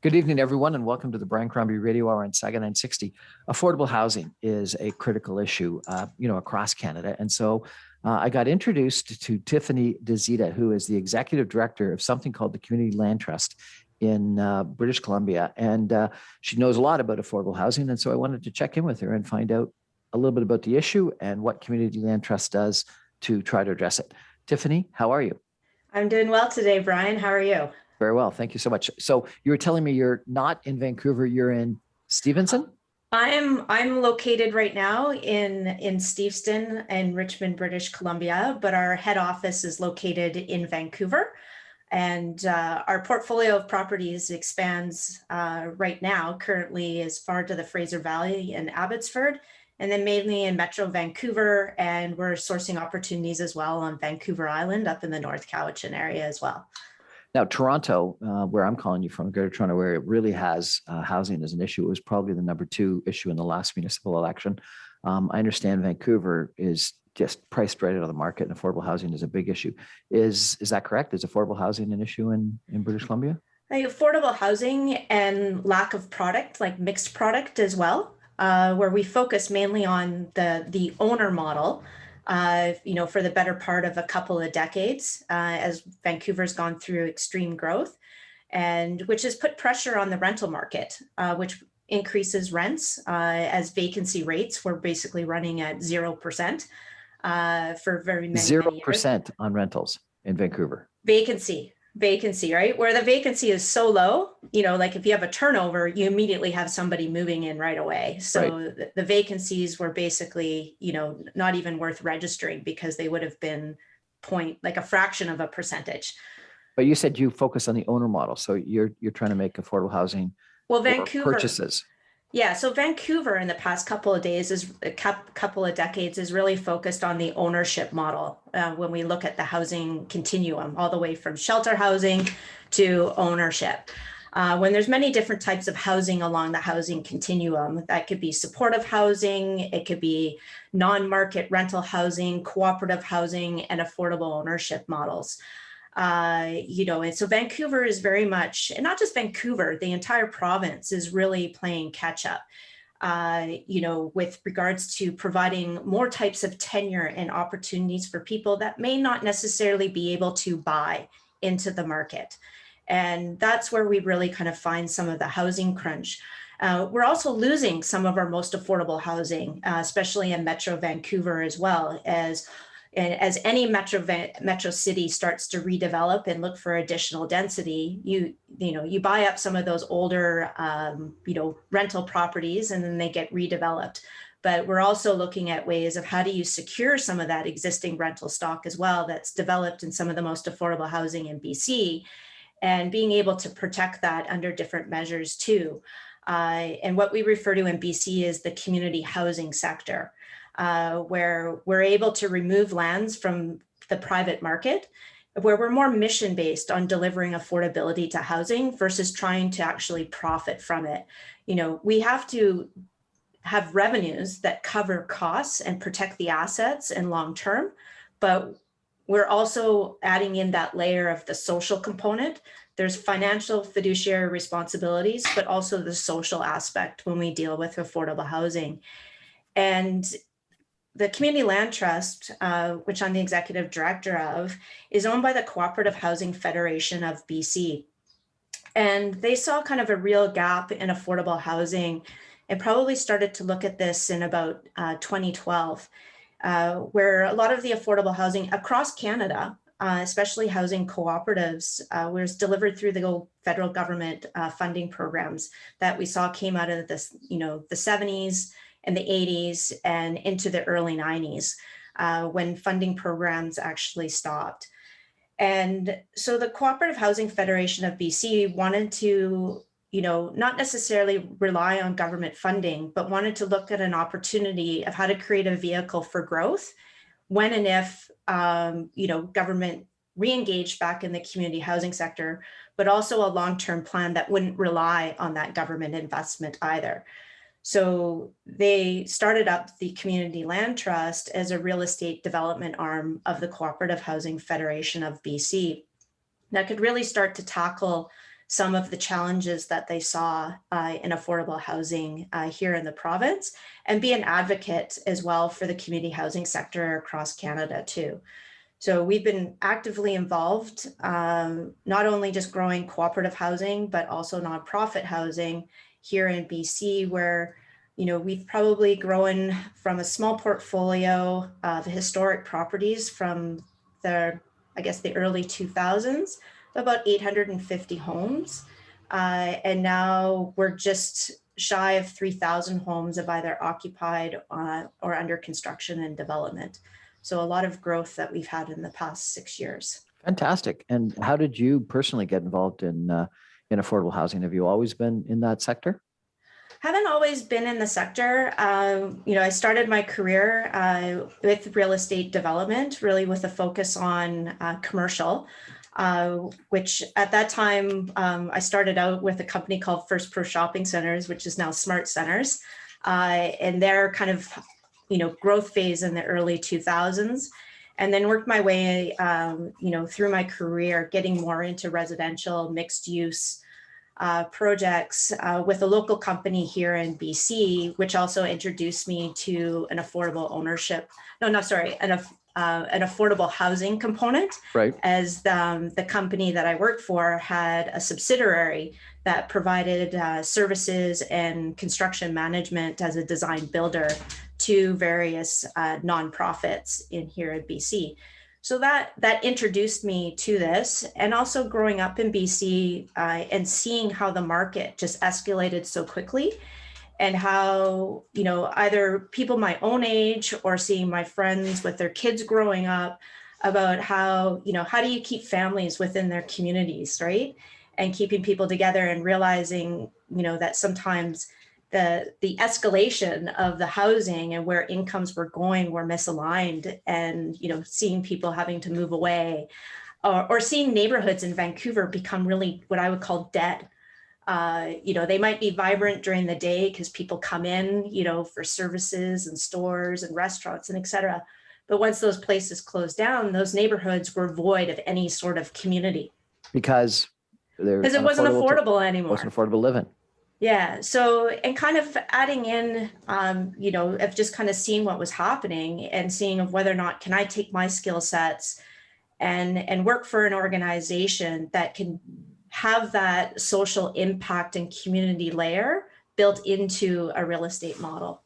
Good evening, everyone, and welcome to the Brian Crombie Radio Hour on Saga 960. Affordable housing is a critical issue, across Canada. And so I got introduced to Tiffany Duzita, who is the executive director of something called the Community Land Trust in British Columbia. And she knows a lot about affordable housing. And so I wanted to check in with her and find out a little bit about the issue and what Community Land Trust does to try to address it. Tiffany, how are you? I'm doing well today, Brian. How are you? Very well. Thank you so much. So you were telling me you're not in Vancouver, you're in Stevenson? I'm located right now in Steveston and Richmond, British Columbia, but our head office is located in Vancouver. And our portfolio of properties expands right now, currently as far to the Fraser Valley and Abbotsford, and then mainly in Metro Vancouver. And we're sourcing opportunities as well on Vancouver Island up in the North Cowichan area as well. Now, Toronto, where I'm calling you from, Greater Toronto area, really has housing as an issue. It was probably the number 2 issue in the last municipal election. I understand Vancouver is just priced right out of the market, and affordable housing is a big issue. Is that correct? Is affordable housing an issue in British Columbia? Affordable housing and lack of product, like mixed product as well, where we focus mainly on the owner model. For the better part of a couple of decades, as Vancouver's gone through extreme growth, and which has put pressure on the rental market, which increases rents as vacancy rates were basically running at 0% for very many 0% on rentals in Vancouver. Vacancy, right? Where the vacancy is so low, like if you have a turnover, you immediately have somebody moving in right away. So right. The vacancies were basically, not even worth registering because they would have been like a fraction of a percentage. But you said you focus on the owner model. So you're trying to make affordable housing purchases. Yeah, so Vancouver in the past couple of decades is really focused on the ownership model when we look at the housing continuum, all the way from shelter housing to ownership. When there's many different types of housing along the housing continuum, that could be supportive housing, it could be non-market rental housing, cooperative housing, and affordable ownership models. And so Vancouver is very much, and not just Vancouver, the entire province is really playing catch up, with regards to providing more types of tenure and opportunities for people that may not necessarily be able to buy into the market. And that's where we really kind of find some of the housing crunch. We're also losing some of our most affordable housing, especially in Metro Vancouver as well, as any metro city starts to redevelop and look for additional density, you buy up some of those older, rental properties, and then they get redeveloped. But we're also looking at ways of how do you secure some of that existing rental stock as well that's developed in some of the most affordable housing in BC, and being able to protect that under different measures too. And what we refer to in BC is the community housing sector. Where we're able to remove lands from the private market, where we're more mission-based on delivering affordability to housing versus trying to actually profit from it. We have to have revenues that cover costs and protect the assets and long-term, but we're also adding in that layer of the social component. There's financial fiduciary responsibilities, but also the social aspect when we deal with affordable housing. And the Community Land Trust, which I'm the executive director of, is owned by the Cooperative Housing Federation of BC. And they saw kind of a real gap in affordable housing and probably started to look at this in about 2012, where a lot of the affordable housing across Canada, especially housing cooperatives, was delivered through the federal government funding programs that we saw came out of this, the 70s and the 80s and into the early 90s, when funding programs actually stopped. And so the Cooperative Housing Federation of BC wanted to, not necessarily rely on government funding, but wanted to look at an opportunity of how to create a vehicle for growth when and if, government re-engaged back in the community housing sector, but also a long-term plan that wouldn't rely on that government investment either. So they started up the Community Land Trust as a real estate development arm of the Cooperative Housing Federation of BC that could really start to tackle some of the challenges that they saw in affordable housing here in the province, and be an advocate as well for the community housing sector across Canada too. So we've been actively involved, not only just growing cooperative housing, but also nonprofit housing here in BC, where we've probably grown from a small portfolio of historic properties from the early 2000s, about 850 homes. And now we're just shy of 3,000 homes of either occupied or under construction and development. So a lot of growth that we've had in the past 6 years. Fantastic. And how did you personally get involved in affordable housing? Have you always been in that sector? Haven't always been in the sector. I started my career with real estate development, really with a focus on commercial, which at that time, I started out with a company called First Pro Shopping Centers, which is now Smart Centers. And their kind of, growth phase in the early 2000s. And then worked my way, through my career, getting more into residential mixed use projects with a local company here in BC, which also introduced me to an affordable an affordable housing component. Right. As the company that I worked for had a subsidiary that provided services and construction management as a design builder to various nonprofits in here in BC. So that introduced me to this, and also growing up in BC and seeing how the market just escalated so quickly, and how, either people my own age or seeing my friends with their kids growing up, about how, how do you keep families within their communities, right? And keeping people together, and realizing, that sometimes the escalation of the housing and where incomes were going were misaligned, and seeing people having to move away, or seeing neighborhoods in Vancouver become really what I would call dead. They might be vibrant during the day because people come in, for services and stores and restaurants and et cetera. But once those places closed down, those neighborhoods were void of any sort of community. Because it wasn't affordable anymore. Wasn't affordable living. Yeah. So, and kind of adding in, of just kind of seeing what was happening, and seeing of whether or not can I take my skill sets and work for an organization that can have that social impact and community layer built into a real estate model.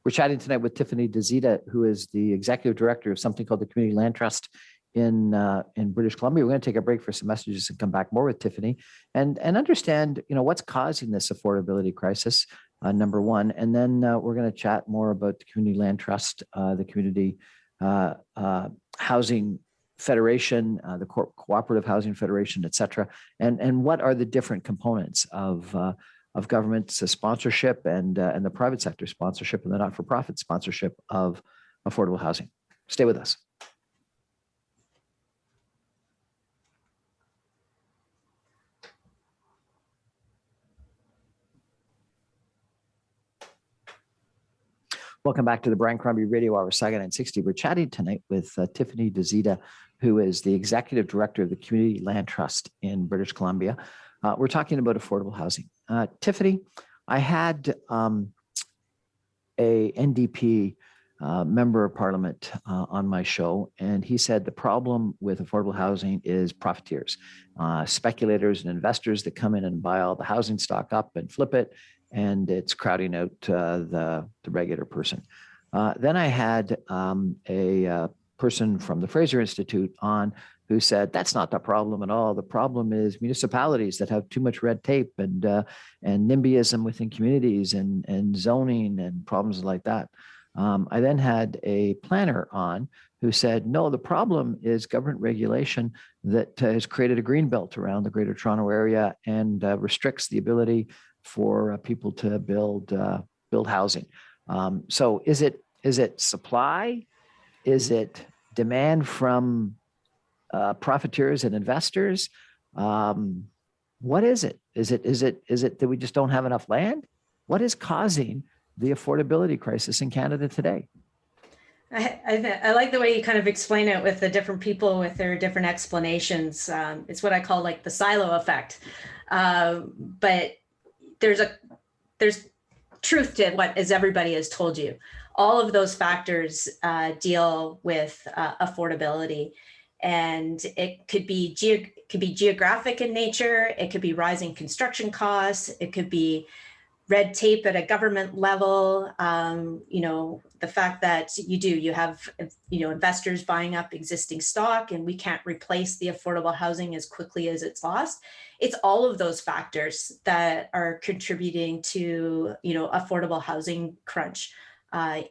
We're chatting tonight with Tiffany Duzita, who is the executive director of something called the Community Land Trust in British Columbia. We're going to take a break for some messages and come back more with Tiffany and understand, what's causing this affordability crisis, number one. And then we're going to chat more about the Community Land Trust, the Community Housing Federation, the Cooperative Housing Federation, et cetera. And what are the different components of government sponsorship and the private sector sponsorship and the not-for-profit sponsorship of affordable housing. Stay with us. Welcome back to the Brian Crombie Radio Hour, Saga 960. We're chatting tonight with Tiffany Duzita, who is the executive director of the Community Land Trust in British Columbia. We're talking about affordable housing. Tiffany, I had a NDP member of parliament on my show, and he said the problem with affordable housing is profiteers, speculators and investors that come in and buy all the housing stock up and flip it, and it's crowding out the regular person. Then I had a person from the Fraser Institute on who said that's not the problem at all. The problem is municipalities that have too much red tape and NIMBYism within communities and zoning and problems like that. I then had a planner on who said, no, the problem is government regulation that has created a green belt around the Greater Toronto Area and restricts the ability for people to build housing. So is it supply? Is it demand from profiteers and investors? What is it? Is it that we just don't have enough land? What is causing the affordability crisis in Canada today? I like the way you kind of explain it with the different people with their different explanations. It's what I call like the silo effect. But there's there's truth to what as everybody has told you. All of those factors deal with affordability, and it could be geographic in nature. It could be rising construction costs. It could be red tape at a government level. The fact that you have investors buying up existing stock, and we can't replace the affordable housing as quickly as it's lost. It's all of those factors that are contributing to affordable housing crunch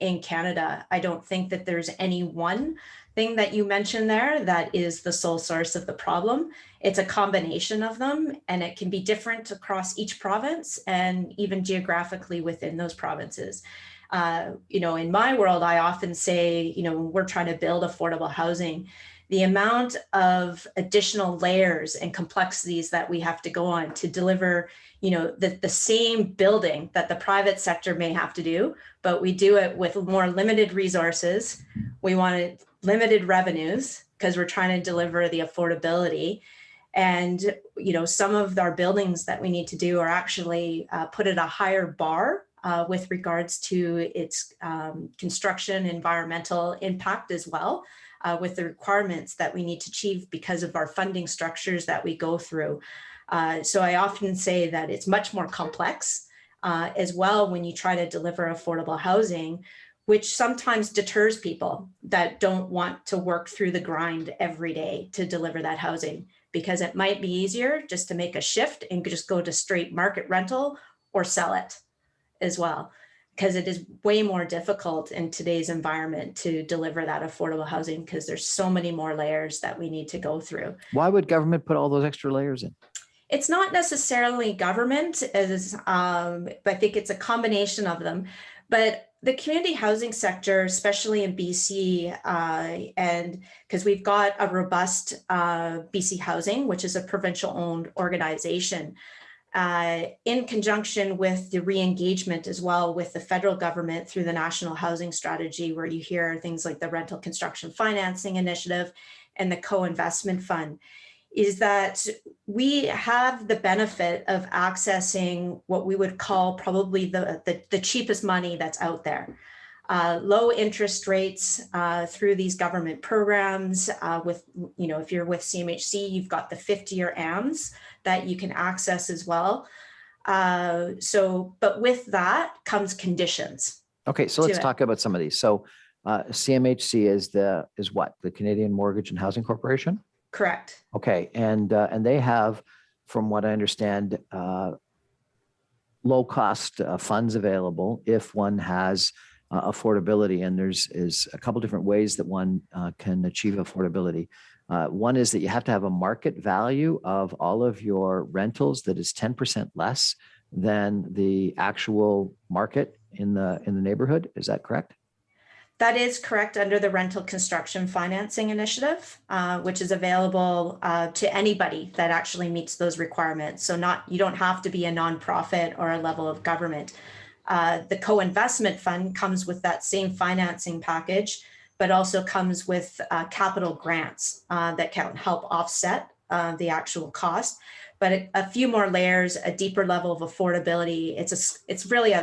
in Canada. I don't think that there's any one thing that you mentioned there that is the sole source of the problem. It's a combination of them, and it can be different across each province and even geographically within those provinces. In my world, I often say, when we're trying to build affordable housing, the amount of additional layers and complexities that we have to go on to deliver, the same building that the private sector may have to do, but we do it with more limited resources. We want limited revenues because we're trying to deliver the affordability. And, some of our buildings that we need to do are actually put at a higher bar with regards to its construction, environmental impact as well, with the requirements that we need to achieve because of our funding structures that we go through. So I often say that it's much more complex as well when you try to deliver affordable housing, which sometimes deters people that don't want to work through the grind every day to deliver that housing, because it might be easier just to make a shift and just go to straight market rental or sell it as well, because it is way more difficult in today's environment to deliver that affordable housing because there's so many more layers that we need to go through. Why would government put all those extra layers in? It's not necessarily government, as I think it's a combination of them. But the community housing sector, especially in BC, and because we've got a robust BC Housing, which is a provincial-owned organization, in conjunction with the re-engagement as well with the federal government through the National Housing Strategy, where you hear things like the Rental Construction Financing Initiative and the Co-Investment Fund, is that we have the benefit of accessing what we would call probably the cheapest money that's out there. Low interest rates through these government programs. If you're with CMHC, you've got the 50-year AMs that you can access as well. But with that comes conditions. Okay, so let's talk about some of these. So CMHC is what? The Canadian Mortgage and Housing Corporation? Correct. Okay, and they have, from what I understand, low cost funds available if one has affordability, and there's a couple different ways that one can achieve affordability. One is that you have to have a market value of all of your rentals that is 10% less than the actual market in the neighborhood. Is that correct? That is correct under the Rental Construction Financing Initiative, which is available to anybody that actually meets those requirements. So you don't have to be a nonprofit or a level of government. The co-investment fund comes with that same financing package, but also comes with capital grants that can help offset the actual cost. But a few more layers, a deeper level of affordability. It's really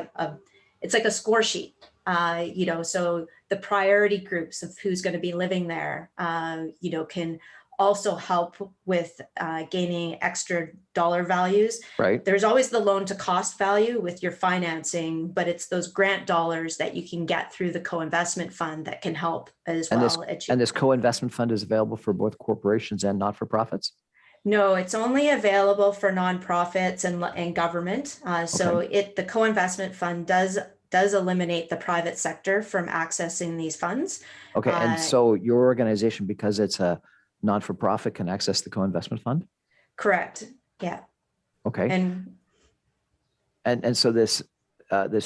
it's like a score sheet. So the priority groups of who's going to be living there, can also help with gaining extra dollar values. Right. There's always the loan to cost value with your financing, but it's those grant dollars that you can get through the co-investment fund that can help as well. And this co-investment fund is available for both corporations and not-for-profits? No, it's only available for nonprofits and government. The co-investment fund does eliminate the private sector from accessing these funds. Okay, and so your organization, because it's a non-for-profit, can access the co-investment fund? Correct. Yeah. Okay. And so this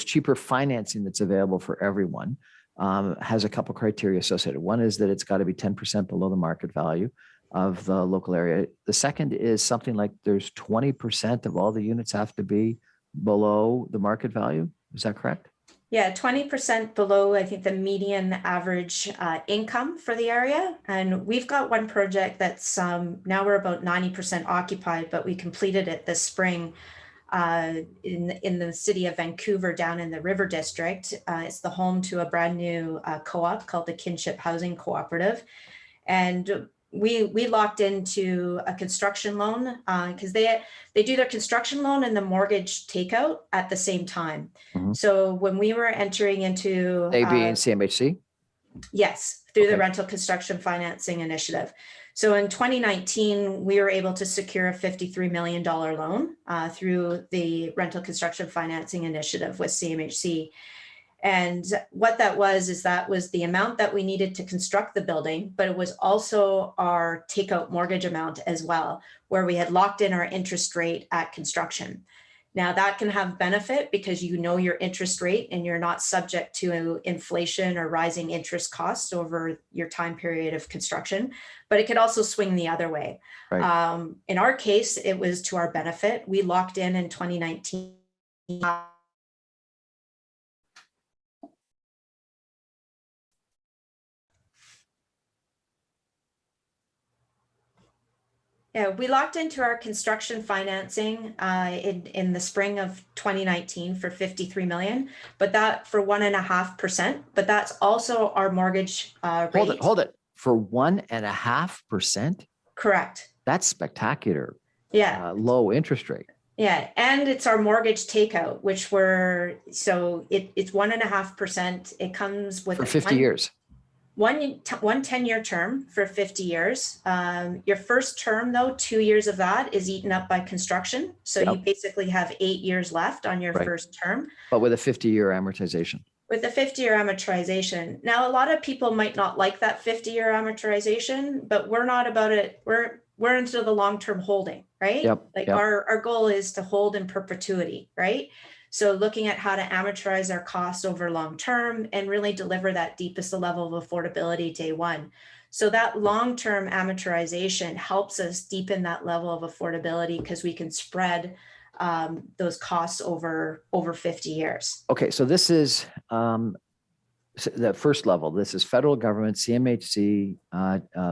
cheaper financing that's available for everyone has a couple criteria associated. One is that it's got to be 10% below the market value of the local area. The second is something like there's 20% of all the units have to be below the market value. Is that correct? Yeah, 20% below, I think, the median average income for the area. And we've got one project that's now we're about 90% occupied, but we completed it this spring in the city of Vancouver down in the River District. It's the home to a brand new co-op called the Kinship Housing Cooperative. And we locked into a construction loan because they do their construction loan and the mortgage takeout at the same time. Mhm. So when we were entering into They being CMHC? yes, through the Okay. rental construction financing initiative. So in 2019, we were able to secure a $53 million loan through the rental construction financing initiative with CMHC. And what that was is that was the amount that we needed to construct the building, but it was also our takeout mortgage amount as well, where we had locked in our interest rate at construction. Now that can have benefit because you know your interest rate and you're not subject to inflation or rising interest costs over your time period of construction, but it could also swing the other way. Right. In our case, it was to our benefit. We locked in 2019. Yeah, we locked into our construction financing in the spring of 2019 for 53 million, but that for 1.5%. But that's also our mortgage rate. Hold it. For 1.5%? Correct. That's spectacular. Yeah. Low interest rate. Yeah, and it's our mortgage takeout, which it's 1.5%. It comes with For 50 years. one 10-year term for 50 years. Your first term, though, 2 years of that is eaten up by construction. So Yep. you basically have 8 years left on your Right. first term. But with a 50-year amortization. With the 50-year amortization. Now, a lot of people might not like that 50-year amortization, but we're not about it. We're into the long-term holding, right? Yep. Like Yep. our goal is to hold in perpetuity, right? So looking at how to amortize our costs over long term and really deliver that deepest level of affordability day one. So that long-term amortization helps us deepen that level of affordability because we can spread those costs over 50 years. Okay, so this is the first level. This is federal government, CMHC,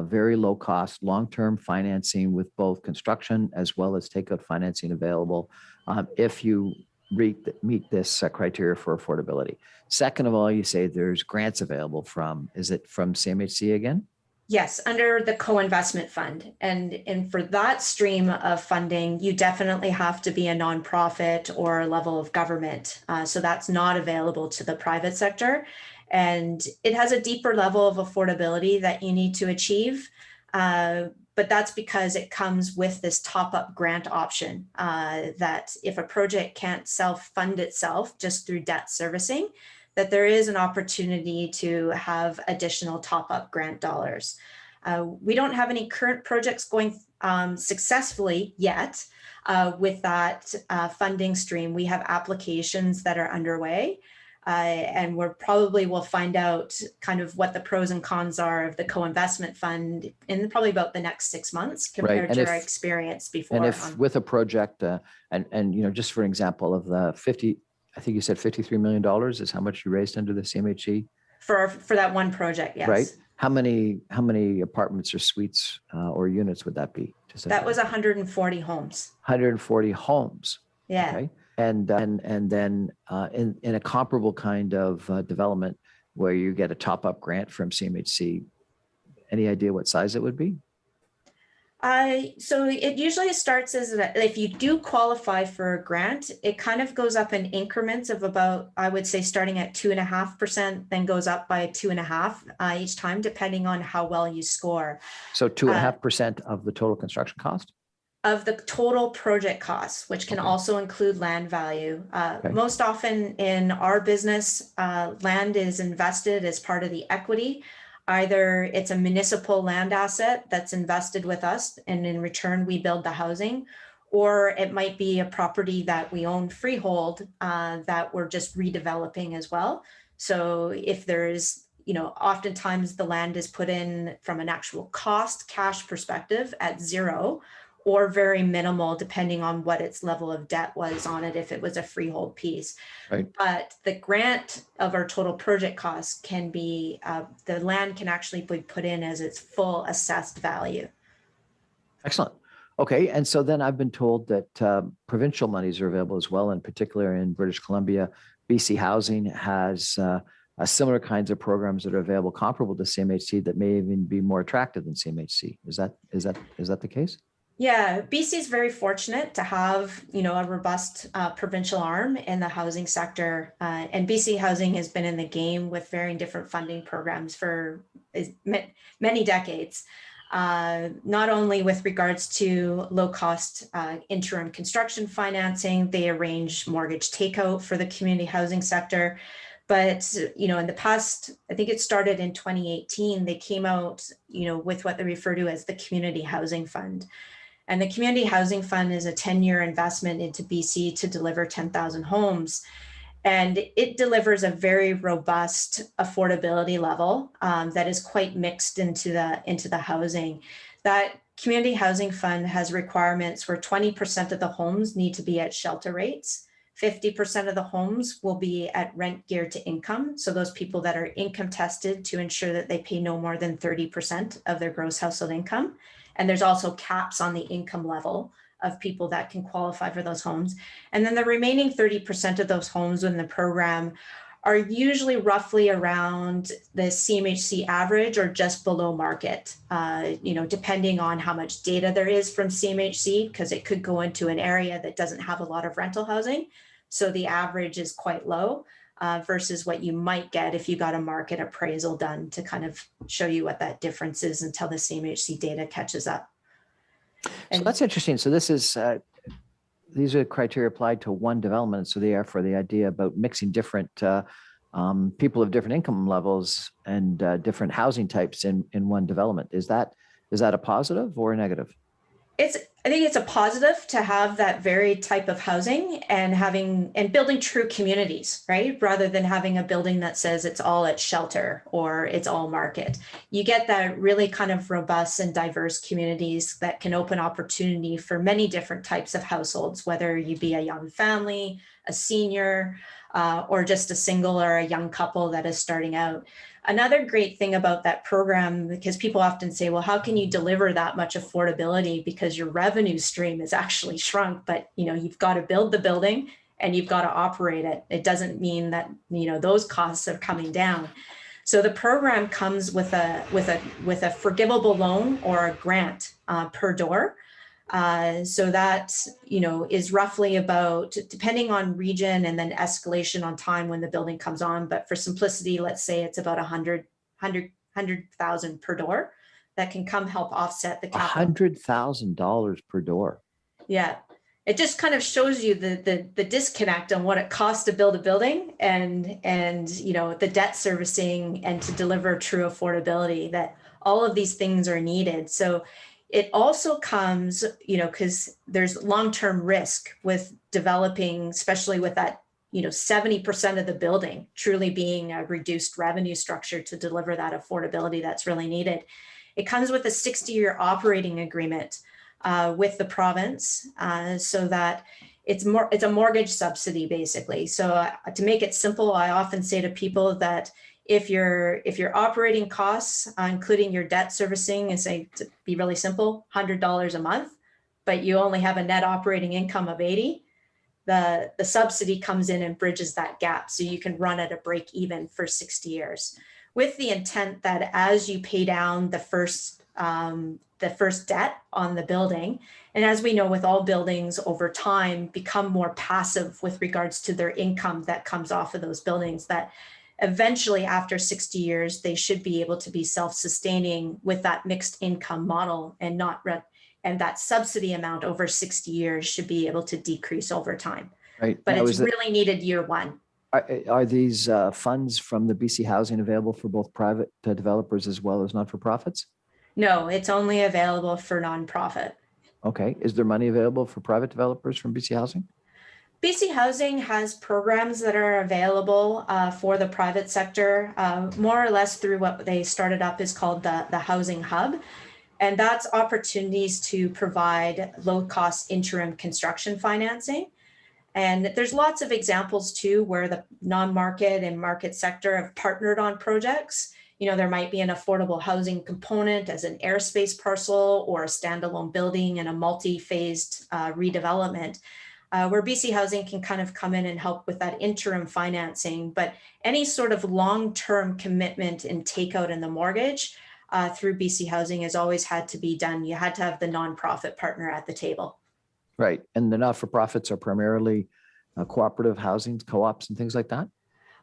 very low cost, long-term financing with both construction as well as takeout financing available if you meet this criteria for affordability. Second of all, you say there's grants available is it from CMHC again? Yes, under the co-investment fund. And for that stream of funding, you definitely have to be a nonprofit or a level of government. So that's not available to the private sector. And it has a deeper level of affordability that you need to achieve. But that's because it comes with this top-up grant option that if a project can't self-fund itself just through debt servicing, that there is an opportunity to have additional top-up grant dollars. We don't have any current projects going successfully yet with that funding stream. We have applications that are underway. And we'll find out kind of what the pros and cons are of the co-investment fund in probably about the next 6 months compared to our experience before. And if with a project, and just for an example of the 50, I think you said $53 million is how much you raised under the CMHC? For that one project, yes. Right. How many apartments or suites or units would that be? That was 140 homes. 140 homes. Yeah. Okay. And then in a comparable kind of development where you get a top-up grant from CMHC, any idea what size it would be? So it usually starts as if you do qualify for a grant, it kind of goes up in increments of about, I would say, starting at 2.5%, then goes up by 2.5 each time, depending on how well you score. So 2.5% of the total construction cost? Of the total project costs, which can also include land value. Most often in our business, land is invested as part of the equity. Either it's a municipal land asset that's invested with us, and in return, we build the housing, or it might be a property that we own freehold that we're just redeveloping as well. So if there's, oftentimes the land is put in from an actual cost cash perspective at zero, or very minimal, depending on what its level of debt was on it, if it was a freehold piece. Right. But the grant of our total project cost can be, the land can actually be put in as its full assessed value. Excellent. Okay. And so then I've been told that provincial monies are available as well, in particular in British Columbia. BC Housing has similar kinds of programs that are available, comparable to CMHC, that may even be more attractive than CMHC. Is that the case? Yeah, BC is very fortunate to have, a robust provincial arm in the housing sector. And BC Housing has been in the game with varying different funding programs for many decades. Not only with regards to low cost interim construction financing, they arrange mortgage takeout for the community housing sector. But, in the past, I think it started in 2018, they came out, with what they refer to as the Community Housing Fund. And the Community Housing Fund is a 10-year investment into BC to deliver 10,000 homes. And it delivers a very robust affordability level that is quite mixed into the housing. That Community Housing Fund has requirements where 20% of the homes need to be at shelter rates. 50% of the homes will be at rent geared to income. So those people that are income tested to ensure that they pay no more than 30% of their gross household income. And there's also caps on the income level of people that can qualify for those homes. And then the remaining 30% of those homes in the program are usually roughly around the CMHC average or just below market, depending on how much data there is from CMHC, because it could go into an area that doesn't have a lot of rental housing. So the average is quite low versus what you might get if you got a market appraisal done to kind of show you what that difference is until the CMHC data catches up. So that's interesting. So these are criteria applied to one development. So they are for the idea about mixing different people of different income levels and different housing types in one development. Is that a positive or a negative? I think it's a positive to have that varied type of housing and building true communities, right? Rather than having a building that says it's all at shelter or it's all market. You get that really kind of robust and diverse communities that can open opportunity for many different types of households, whether you be a young family, a senior, or just a single or a young couple that is starting out. Another great thing about that program, because people often say, well, how can you deliver that much affordability because your revenue stream is actually shrunk, but you've got to build the building and you've got to operate it. It doesn't mean that those costs are coming down. So the program comes with a forgivable loan or a grant per door. So that, is roughly about, depending on region and then escalation on time when the building comes on. But for simplicity, let's say it's about 100,000 per door that can come help offset the capital. $100,000 per door. Yeah. It just kind of shows you the disconnect on what it costs to build a building and the debt servicing and to deliver true affordability, that all of these things are needed. So it also comes, because there's long-term risk with developing, especially with that, 70% of the building truly being a reduced revenue structure to deliver that affordability that's really needed. It comes with a 60-year operating agreement with the province, so that it's a mortgage subsidy basically. So to make it simple, I often say to people that if your operating costs, including your debt servicing, and say, to be really simple, $100 a month, but you only have a net operating income of 80, the subsidy comes in and bridges that gap, so you can run at a break even for 60 years, with the intent that as you pay down the first debt on the building, and as we know with all buildings over time become more passive with regards to their income that comes off of those buildings, that eventually after 60 years, they should be able to be self-sustaining with that mixed income model and and that subsidy amount over 60 years should be able to decrease over time. Right. But it's really needed year one. Are these funds from the BC Housing available for both private developers as well as not-for-profits? No, it's only available for nonprofit. Okay. Is there money available for private developers from BC Housing? BC Housing has programs that are available for the private sector, more or less through what they started up is called the Housing Hub. And that's opportunities to provide low-cost interim construction financing. And there's lots of examples too where the non-market and market sector have partnered on projects. There might be an affordable housing component as an airspace parcel or a standalone building in a multi-phased redevelopment, where BC Housing can kind of come in and help with that interim financing. But any sort of long-term commitment and takeout in the mortgage through BC Housing has always had to be done. You had to have the nonprofit partner at the table. Right. And the not-for-profits are primarily cooperative housing, co-ops and things like that?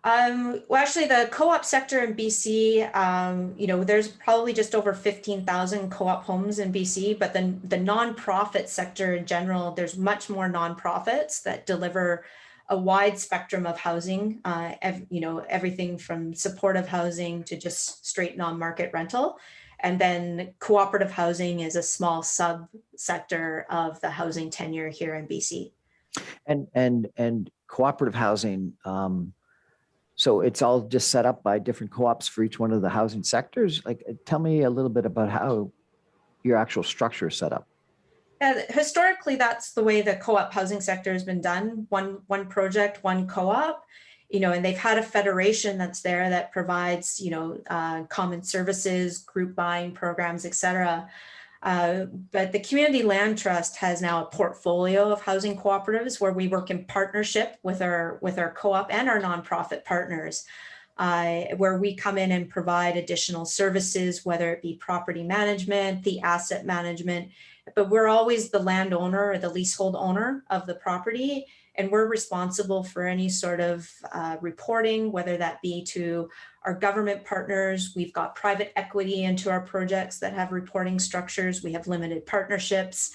Well, actually, the co-op sector in BC, there's probably just over 15,000 co-op homes in BC, but then the nonprofit sector in general, there's much more nonprofits that deliver a wide spectrum of housing, everything from supportive housing to just straight non-market rental. And then cooperative housing is a small subsector of the housing tenure here in BC. And cooperative housing, so it's all just set up by different co-ops for each one of the housing sectors. Like, tell me a little bit about how your actual structure is set up. Historically, that's the way the co-op housing sector has been done. One project, one co-op, and they've had a federation that's there that provides, common services, group buying programs, et cetera. But the Community Land Trust has now a portfolio of housing cooperatives where we work in partnership with our co-op and our nonprofit partners, where we come in and provide additional services, whether it be property management, the asset management, but we're always the landowner or the leasehold owner of the property. And we're responsible for any sort of reporting, whether that be to our government partners. We've got private equity into our projects that have reporting structures. We have limited partnerships.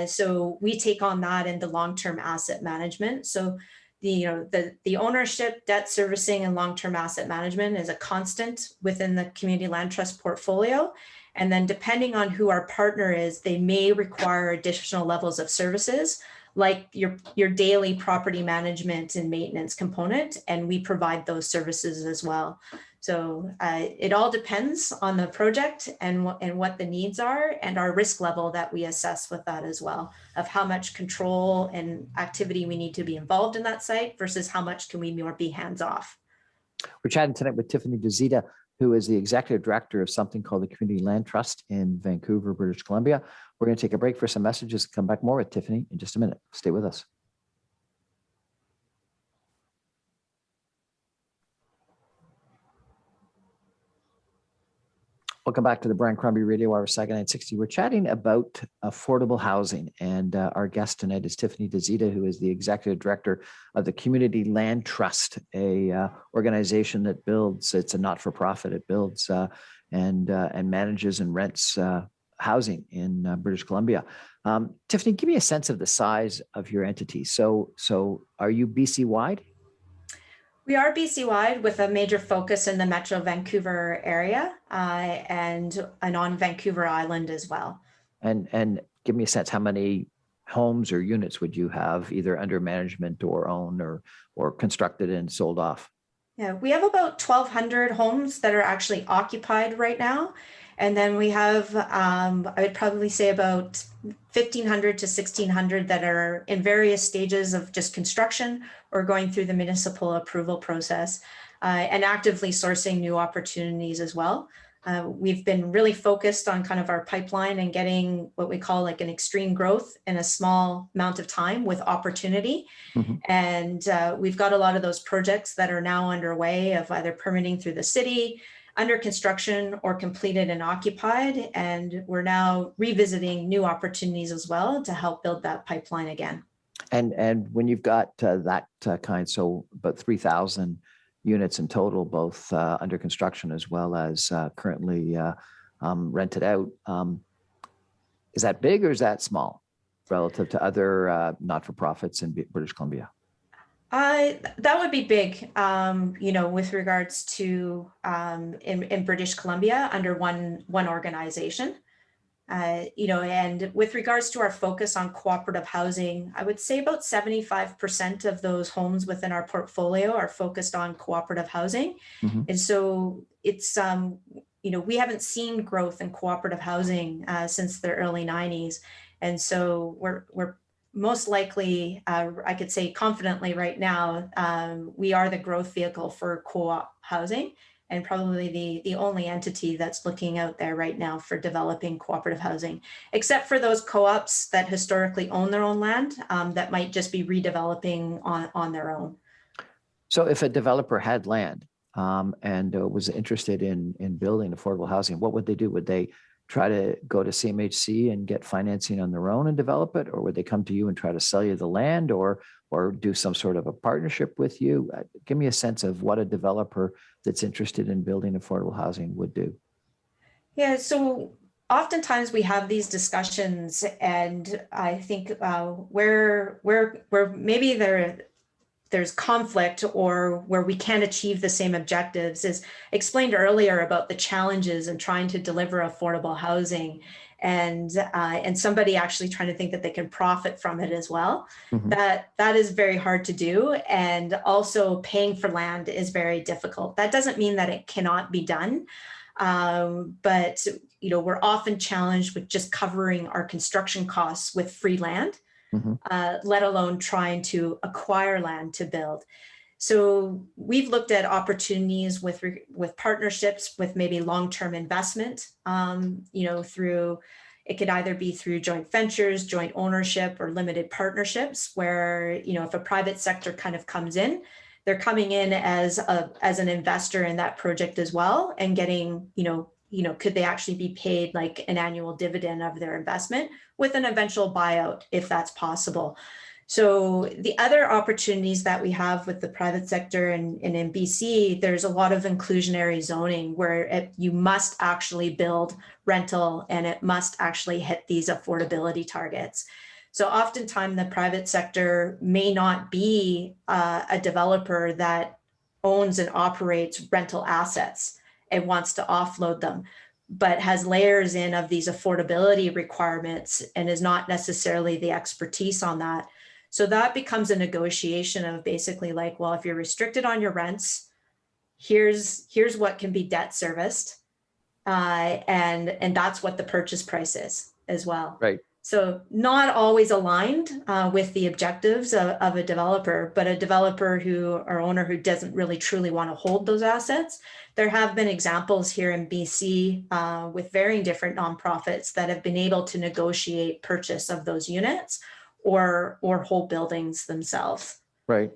So we take on that in the long-term asset management. So the ownership, debt servicing, and long-term asset management is a constant within the Community Land Trust portfolio. And then depending on who our partner is, they may require additional levels of services, like your daily property management and maintenance component, and we provide those services as well. So it all depends on the project and what the needs are, and our risk level that we assess with that as well, of how much control and activity we need to be involved in that site versus how much can we more be hands off. We're chatting tonight with Tiffany Duzita, who is the executive director of something called the Community Land Trust in Vancouver, British Columbia. We're going to take a break for some messages and come back more with Tiffany in just a minute. Stay with us. Welcome back to the Brian Crombie Radio Hour, Saga 960. We're chatting about affordable housing, and our guest tonight is Tiffany Duzita, who is the executive director of the Community Land Trust, a organization that builds. It's a not-for-profit. It builds and manages and rents housing in British Columbia. Tiffany, give me a sense of the size of your entity. So are you BC wide? We are BC-wide with a major focus in the Metro Vancouver area and on Vancouver Island as well. And give me a sense, how many homes or units would you have either under management or own or constructed and sold off? Yeah, we have about 1,200 homes that are actually occupied right now. And then we have, I would probably say about 1,500 to 1,600 that are in various stages of just construction or going through the municipal approval process and actively sourcing new opportunities as well. We've been really focused on kind of our pipeline and getting what we call like an extreme growth in a small amount of time with opportunity. Mm-hmm. And we've got a lot of those projects that are now underway of either permitting through the city, under construction, or completed and occupied. And we're now revisiting new opportunities as well to help build that pipeline again. And when you've got that kind, so about 3,000 units in total, both under construction as well as currently rented out, is that big or is that small relative to other not-for-profits in British Columbia? That would be big, with regards to in British Columbia under one organization. And with regards to our focus on cooperative housing, I would say about 75% of those homes within our portfolio are focused on cooperative housing. Mm-hmm. And so it's we haven't seen growth in cooperative housing since the early 90s. And so we're most likely, I could say confidently right now, we are the growth vehicle for co-op housing, and probably the only entity that's looking out there right now for developing cooperative housing, except for those co-ops that historically own their own land, that might just be redeveloping on their own. So if a developer had land and was interested in building affordable housing, what would they do? Would they try to go to CMHC and get financing on their own and develop it, or would they come to you and try to sell you the land, or do some sort of a partnership with you? Give me a sense of what a developer that's interested in building affordable housing would do. Yeah, so oftentimes we have these discussions, and I think where maybe there's conflict, or where we can't achieve the same objectives, is explained earlier about the challenges in trying to deliver affordable housing, and somebody actually trying to think that they can profit from it as well. Mhm. That is very hard to do, and also paying for land is very difficult. That doesn't mean that it cannot be done, but we're often challenged with just covering our construction costs with free land. Mhm. Let alone trying to acquire land to build. So we've looked at opportunities with partnerships, with maybe long-term investment, through, it could either be through joint ventures, joint ownership, or limited partnerships, where, if a private sector kind of comes in, they're coming in as an investor in that project as well, and getting, could they actually be paid like an annual dividend of their investment with an eventual buyout, if that's possible. So the other opportunities that we have with the private sector and in BC, there's a lot of inclusionary zoning where you must actually build rental, and it must actually hit these affordability targets. So oftentimes the private sector may not be a developer that owns and operates rental assets and wants to offload them, but has layers in of these affordability requirements and is not necessarily the expertise on that. So that becomes a negotiation of basically like, well, if you're restricted on your rents, here's what can be debt serviced. And that's what the purchase price is as well. Right. So not always aligned with the objectives of a developer, but a developer or owner who doesn't really truly want to hold those assets. There have been examples here in BC with varying different nonprofits that have been able to negotiate purchase of those units or whole buildings themselves. Right.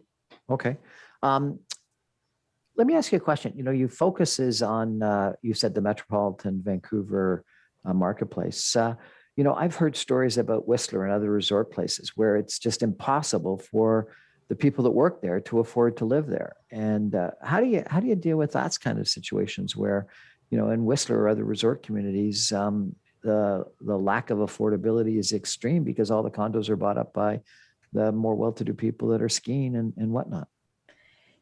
Okay. Let me ask you a question. You focuses on, you said the metropolitan Vancouver marketplace. I've heard stories about Whistler and other resort places where it's just impossible for the people that work there to afford to live there. And how do you deal with that kind of situations where, in Whistler or other resort communities, the lack of affordability is extreme because all the condos are bought up by the more well-to-do people that are skiing and whatnot?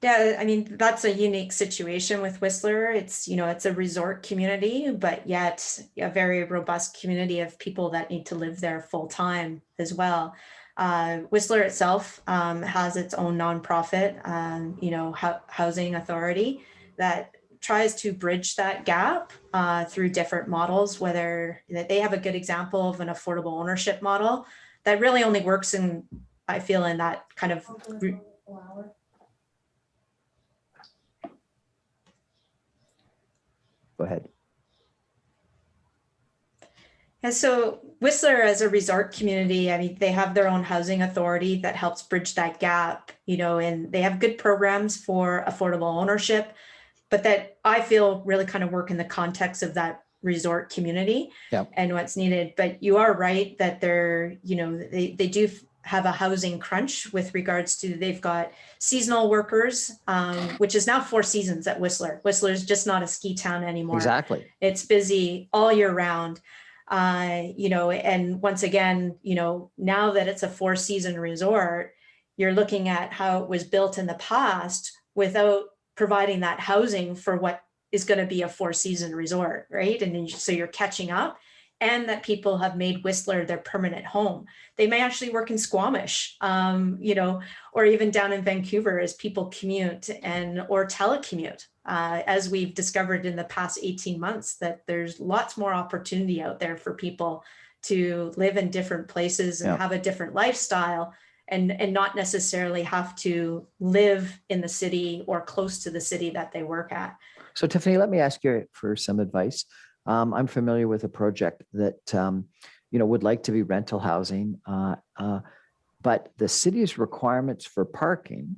Yeah, I mean, that's a unique situation with Whistler. It's a resort community, but yet a very robust community of people that need to live there full time as well. Whistler itself has its own nonprofit, housing authority that tries to bridge that gap through different models, whether they have a good example of an affordable ownership model that really only works in that kind of Go ahead. And so Whistler as a resort community, I mean, they have their own housing authority that helps bridge that gap, and they have good programs for affordable ownership, but that I feel really kind of work in the context of that resort community and what's needed. But you are right that they do have a housing crunch with regards to, they've got seasonal workers, which is now 4 seasons at Whistler. Whistler is just not a ski town anymore. Exactly. It's busy all year round. And once again, now that it's a 4-season resort, you're looking at how it was built in the past without providing that housing for what is going to be a 4-season resort, right? And then, so you're catching up, and that people have made Whistler their permanent home. They may actually work in Squamish, or even down in Vancouver as people commute or telecommute. As we've discovered in the past 18 months, that there's lots more opportunity out there for people to live in different places and have a different lifestyle, and not necessarily have to live in the city or close to the city that they work at. So Tiffany, let me ask you for some advice. I'm familiar with a project that, would like to be rental housing, but the city's requirements for parking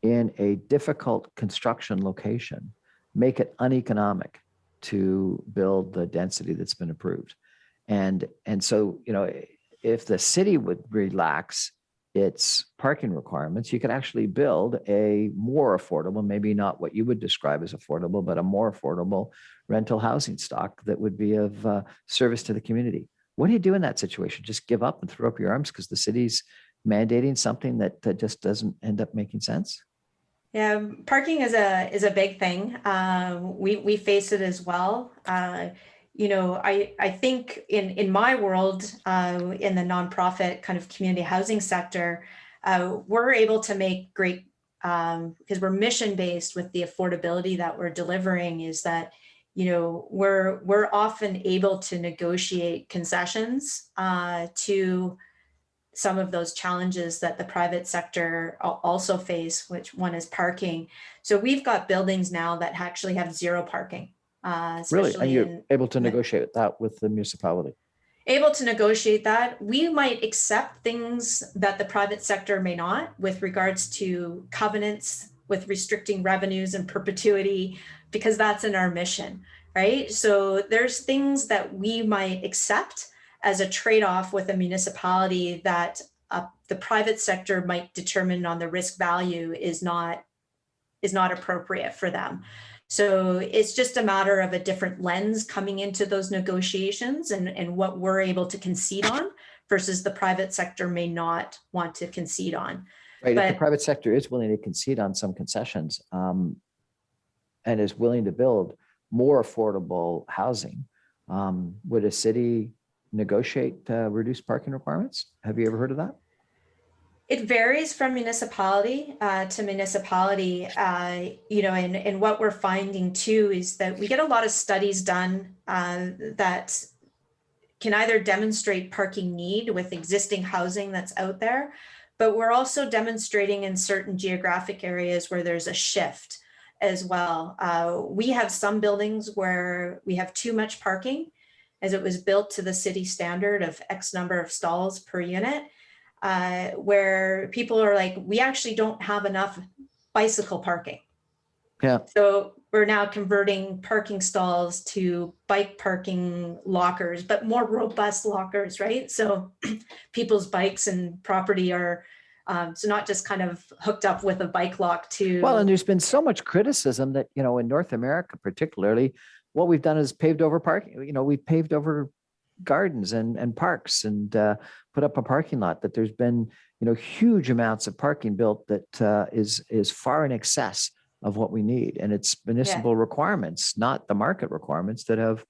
in a difficult construction location make it uneconomic to build the density that's been approved. And so, if the city would relax its parking requirements, you could actually build a more affordable, maybe not what you would describe as affordable, but a more affordable rental housing stock that would be of service to the community. What do you do in that situation? Just give up and throw up your arms because the city's mandating something that just doesn't end up making sense? Yeah, parking is a big thing. We face it as well. I think in my world, in the nonprofit kind of community housing sector, we're able to make great, because we're mission based with the affordability that we're delivering, is that we're often able to negotiate concessions to some of those challenges that the private sector also face, which one is parking. So we've got buildings now that actually have zero parking. Really? And you're able to negotiate that with the municipality? Able to negotiate that. We might accept things that the private sector may not, with regards to covenants, with restricting revenues and perpetuity, because that's in our mission, right? So there's things that we might accept as a trade-off with a municipality that the private sector might determine on the risk value is not appropriate for them. So it's just a matter of a different lens coming into those negotiations, and what we're able to concede on versus the private sector may not want to concede on. Right. If the private sector is willing to concede on some concessions and is willing to build more affordable housing, would a city negotiate reduced parking requirements? Have you ever heard of that? It varies from municipality to municipality, and what we're finding too is that we get a lot of studies done that can either demonstrate parking need with existing housing that's out there, but we're also demonstrating in certain geographic areas where there's a shift as well. We have some buildings where we have too much parking, as it was built to the city standard of X number of stalls per unit, where people are like, we actually don't have enough bicycle parking. Yeah. So we're now converting parking stalls to bike parking lockers, but more robust lockers, right? So people's bikes and property are so not just kind of hooked up with a bike lock to. Well, and there's been so much criticism that, in North America, particularly, what we've done is paved over parking. We've paved over gardens and parks and put up a parking lot, that there's been, huge amounts of parking built that is far in excess of what we need. And it's municipal requirements, not the market requirements, that have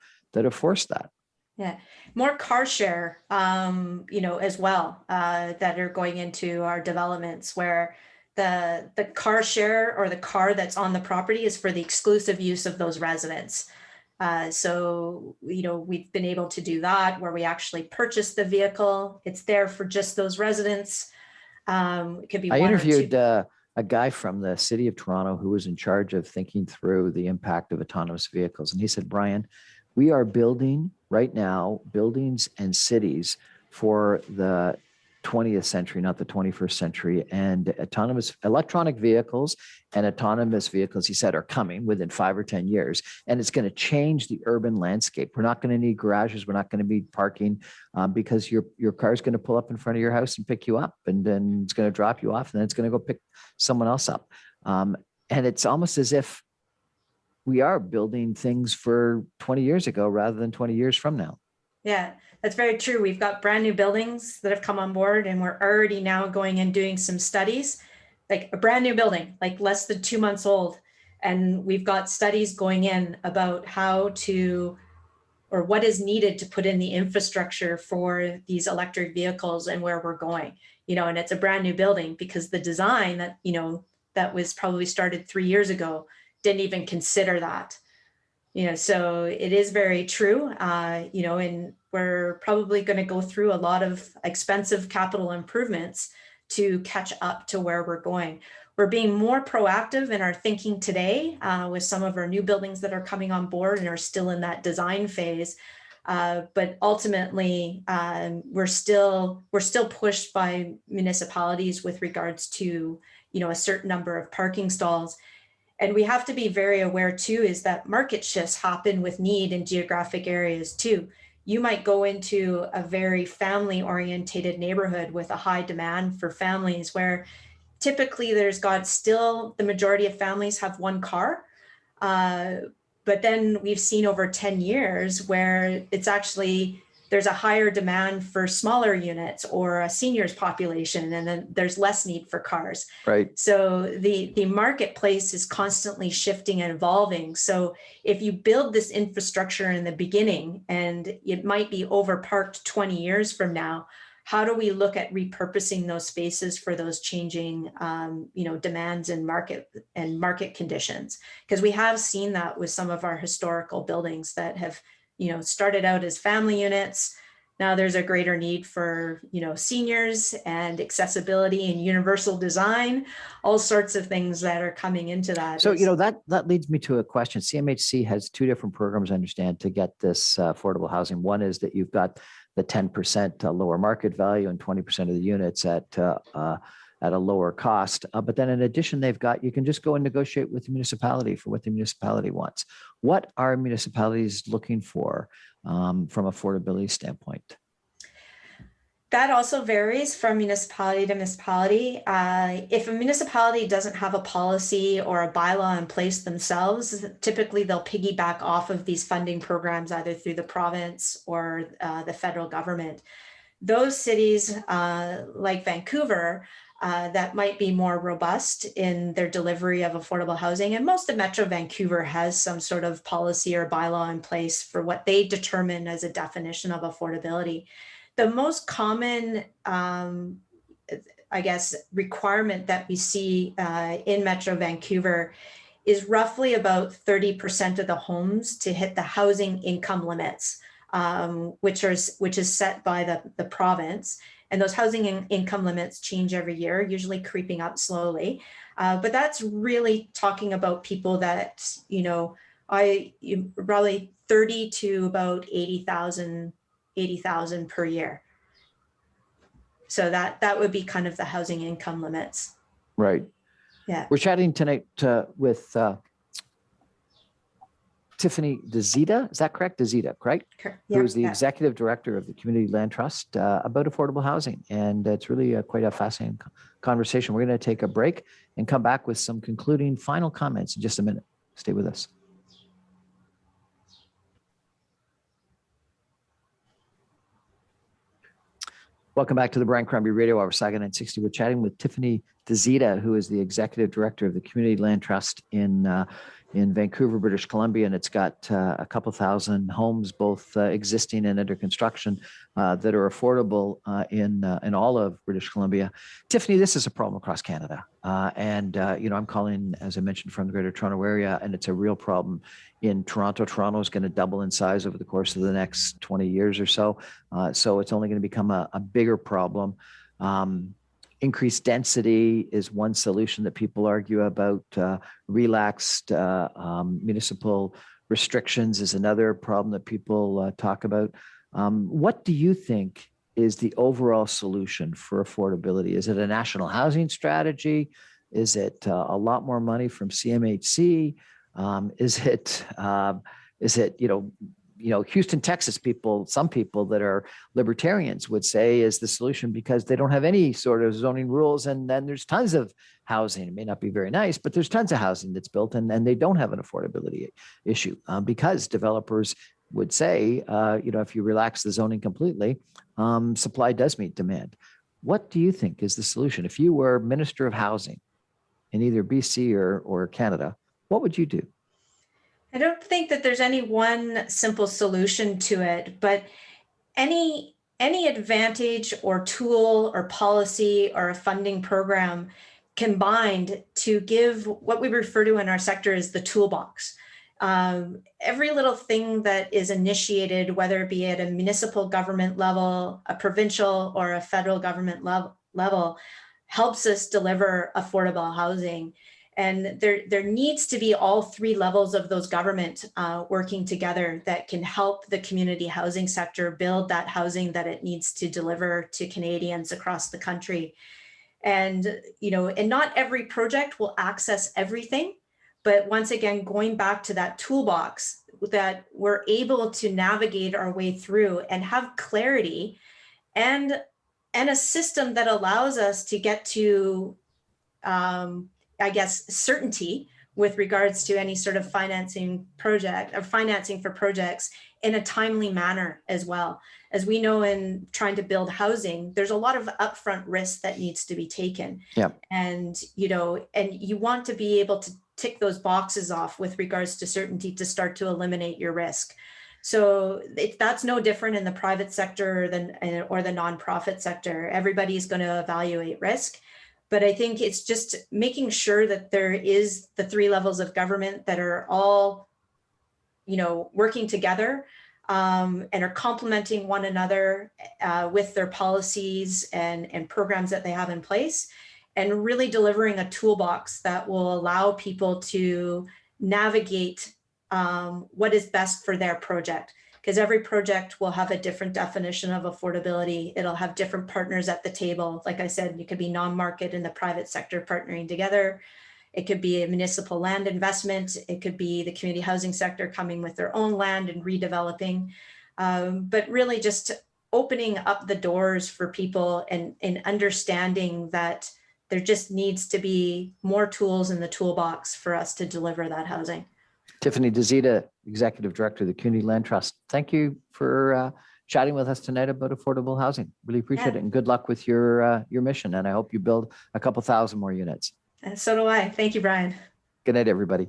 forced that. Yeah, more car share, as well, that are going into our developments, where the car share or the car that's on the property is for the exclusive use of those residents. So, we've been able to do that, where we actually purchase the vehicle. It's there for just those residents. It could be. I interviewed a guy from the city of Toronto who was in charge of thinking through the impact of autonomous vehicles. And he said, Brian, we are building right now buildings and cities for the 20th century, not the 21st century. And electronic vehicles and autonomous vehicles, he said, are coming within 5 or 10 years. And it's going to change the urban landscape. We're not going to need garages. We're not going to be parking because your car is going to pull up in front of your house and pick you up. And then it's going to drop you off. And then it's going to go pick someone else up. And it's almost as if we are building things for 20 years ago rather than 20 years from now. Yeah, that's very true. We've got brand new buildings that have come on board, and we're already now going and doing some studies, like a brand new building, like less than 2 months old. And we've got studies going in about how to or what is needed to put in the infrastructure for these electric vehicles and where we're going, and it's a brand new building because the design that, that was probably started 3 years ago didn't even consider that. So it is very true, and we're probably going to go through a lot of expensive capital improvements to catch up to where we're going. We're being more proactive in our thinking today with some of our new buildings that are coming on board and are still in that design phase. But ultimately, we're still pushed by municipalities with regards to, a certain number of parking stalls. And we have to be very aware too, is that market shifts happen with need in geographic areas too. You might go into a very family orientated neighborhood with a high demand for families where typically the majority of families have one car. But then we've seen over 10 years where there's a higher demand for smaller units or a seniors population, and then there's less need for cars. Right. So the marketplace is constantly shifting and evolving. So if you build this infrastructure in the beginning and it might be overparked 20 years from now, how do we look at repurposing those spaces for those changing, demands and market conditions? Because we have seen that with some of our historical buildings that have, started out as family units. Now there's a greater need for, seniors and accessibility and universal design, all sorts of things that are coming into that. So, that leads me to a question. CMHC has two different programs, I understand, to get this affordable housing. One is that you've got the 10% lower market value and 20% of the units at a lower cost. But then in addition, you can just go and negotiate with the municipality for what the municipality wants. What are municipalities looking for from affordability standpoint? That also varies from municipality to municipality. If a municipality doesn't have a policy or a bylaw in place themselves, typically they'll piggyback off of these funding programs either through the province or the federal government. Those cities like Vancouver that might be more robust in their delivery of affordable housing, and most of Metro Vancouver has some sort of policy or bylaw in place for what they determine as a definition of affordability. The most common, requirement that we see in Metro Vancouver is roughly about 30% of the homes to hit the housing income limits, which is set by the province. And those housing income limits change every year, usually creeping up slowly. But that's really talking about people that, probably 30 to about 80,000 per year. So that would be kind of the housing income limits. Right. Yeah. We're chatting tonight with Tiffany Duzita. Is that correct? Duzita, right? Correct. Who is the executive director of the Community Land Trust about affordable housing. And it's really quite a fascinating conversation. We're going to take a break and come back with some concluding final comments in just a minute. Stay with us. Welcome back to the Brian Crombie Radio Hour, Saga 960. We're chatting with Tiffany Duzita, who is the executive director of the Community Land Trust in Vancouver, British Columbia, and it's got a couple thousand homes, both existing and under construction, that are affordable in all of British Columbia. Tiffany, this is a problem across Canada, and I'm calling, as I mentioned, from the Greater Toronto Area, and it's a real problem in Toronto. Toronto is going to double in size over the course of the next 20 years or so, so it's only going to become a bigger problem. Increased density is one solution that people argue about. Relaxed municipal restrictions is another problem that people talk about. What do you think is the overall solution for affordability? Is it a national housing strategy? Is it a lot more money from CMHC? Is it Houston, Texas people, some people that are libertarians would say is the solution because they don't have any sort of zoning rules. And then there's tons of housing. It may not be very nice, but there's tons of housing that's built and they don't have an affordability issue because developers would say, if you relax the zoning completely, supply does meet demand. What do you think is the solution? If you were Minister of Housing in either BC or Canada, what would you do? I don't think that there's any one simple solution to it, but any advantage or tool or policy or a funding program combined to give what we refer to in our sector as the toolbox. Every little thing that is initiated, whether it be at a municipal government level, a provincial or a federal government level, helps us deliver affordable housing. And there needs to be all three levels of those government working together that can help the community housing sector build that housing that it needs to deliver to Canadians across the country. And, and not every project will access everything. But once again, going back to that toolbox that we're able to navigate our way through and have clarity and a system that allows us to get to I guess, certainty with regards to any sort of financing project or financing for projects in a timely manner as well. As we know, in trying to build housing, there's a lot of upfront risk that needs to be taken. Yeah. And, and you want to be able to tick those boxes off with regards to certainty to start to eliminate your risk. So that's no different in the private sector or the nonprofit sector. Everybody's going to evaluate risk. But I think it's just making sure that there is the three levels of government that are all, working together and are complementing one another with their policies and programs that they have in place, and really delivering a toolbox that will allow people to navigate what is best for their project. Because every project will have a different definition of affordability. It'll have different partners at the table. Like I said, it could be non-market and the private sector partnering together. It could be a municipal land investment. It could be the community housing sector coming with their own land and redeveloping. But really just opening up the doors for people and understanding that there just needs to be more tools in the toolbox for us to deliver that housing. Tiffany Duzita, Executive Director of the Community Land Trust. Thank you for chatting with us tonight about affordable housing. Really appreciate it, and good luck with your mission. And I hope you build a couple thousand more units. And so do I. Thank you, Brian. Good night, everybody.